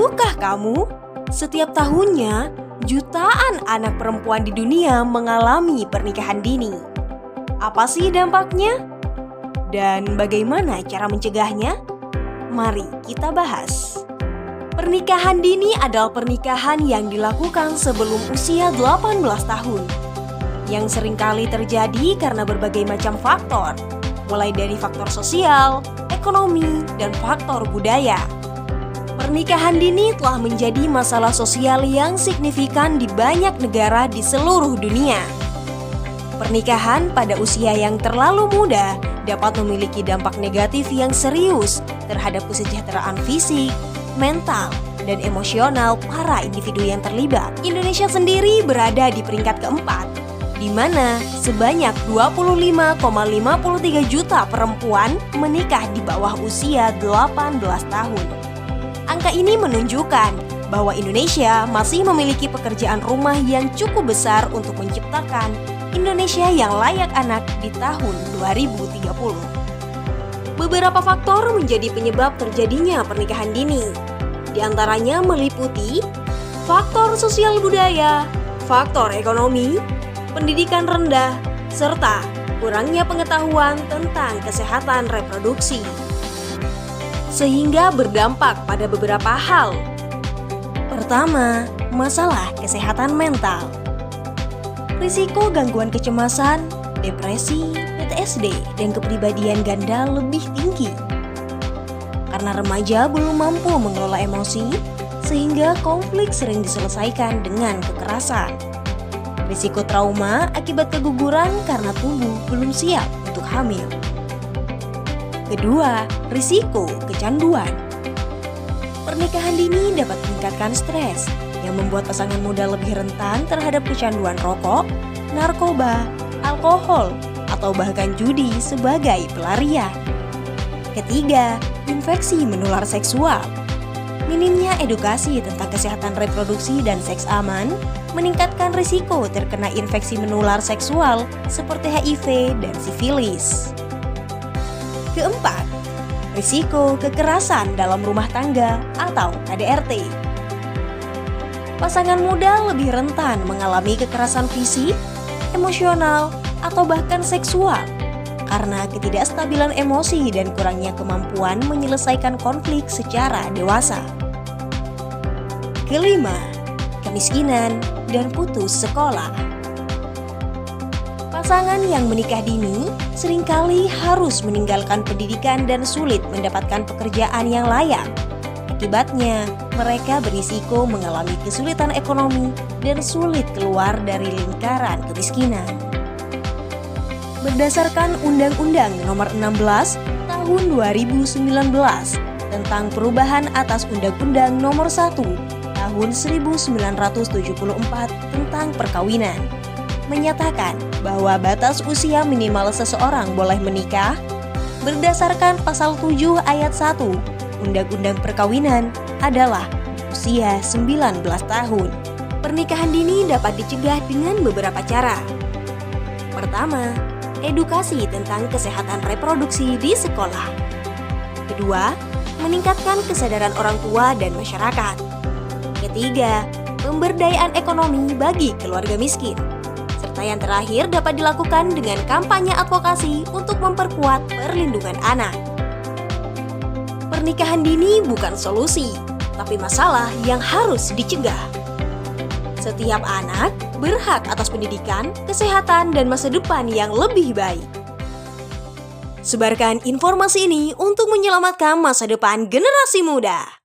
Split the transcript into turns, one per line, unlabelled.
Tahukah kamu, setiap tahunnya jutaan anak perempuan di dunia mengalami pernikahan dini. Apa sih dampaknya? Dan bagaimana cara mencegahnya? Mari kita bahas. Pernikahan dini adalah pernikahan yang dilakukan sebelum usia 18 tahun, yang seringkali terjadi karena berbagai macam faktor, mulai dari faktor sosial, ekonomi, dan faktor budaya. Pernikahan dini telah menjadi masalah sosial yang signifikan di banyak negara di seluruh dunia. Pernikahan pada usia yang terlalu muda dapat memiliki dampak negatif yang serius terhadap kesejahteraan fisik, mental, dan emosional para individu yang terlibat. Indonesia sendiri berada di peringkat keempat, di mana sebanyak 25,53 juta perempuan menikah di bawah usia 18 tahun. Angka ini menunjukkan bahwa Indonesia masih memiliki pekerjaan rumah yang cukup besar untuk menciptakan Indonesia yang layak anak di tahun 2030. Beberapa faktor menjadi penyebab terjadinya pernikahan dini. Di antaranya meliputi faktor sosial budaya, faktor ekonomi, pendidikan rendah, serta kurangnya pengetahuan tentang kesehatan reproduksi, sehingga berdampak pada beberapa hal. Pertama, masalah kesehatan mental. Risiko gangguan kecemasan, depresi, PTSD, dan kepribadian ganda lebih tinggi. Karena remaja belum mampu mengelola emosi, sehingga konflik sering diselesaikan dengan kekerasan. Risiko trauma akibat keguguran karena tubuh belum siap untuk hamil. Kedua, risiko kecanduan. Pernikahan dini dapat meningkatkan stres yang membuat pasangan muda lebih rentan terhadap kecanduan rokok, narkoba, alkohol, atau bahkan judi sebagai pelarian. Ketiga, infeksi menular seksual. Minimnya edukasi tentang kesehatan reproduksi dan seks aman meningkatkan risiko terkena infeksi menular seksual seperti HIV dan sifilis. Keempat, risiko kekerasan dalam rumah tangga atau KDRT. Pasangan muda lebih rentan mengalami kekerasan fisik, emosional, atau bahkan seksual karena ketidakstabilan emosi dan kurangnya kemampuan menyelesaikan konflik secara dewasa. Kelima, kemiskinan dan putus sekolah. Pasangan yang menikah dini seringkali harus meninggalkan pendidikan dan sulit mendapatkan pekerjaan yang layak. Akibatnya, mereka berisiko mengalami kesulitan ekonomi dan sulit keluar dari lingkaran kemiskinan. Berdasarkan Undang-Undang Nomor 16 Tahun 2019 tentang perubahan atas Undang-Undang Nomor 1 Tahun 1974 tentang perkawinan, menyatakan bahwa batas usia minimal seseorang boleh menikah berdasarkan pasal 7 ayat 1 Undang-Undang Perkawinan adalah usia 19 tahun. Pernikahan dini dapat dicegah dengan beberapa cara. Pertama, edukasi tentang kesehatan reproduksi di sekolah. Kedua, meningkatkan kesadaran orang tua dan masyarakat. Ketiga, pemberdayaan ekonomi bagi keluarga miskin. Serta yang terakhir dapat dilakukan dengan kampanye advokasi untuk memperkuat perlindungan anak. Pernikahan dini bukan solusi, tapi masalah yang harus dicegah. Setiap anak berhak atas pendidikan, kesehatan, dan masa depan yang lebih baik. Sebarkan informasi ini untuk menyelamatkan masa depan generasi muda.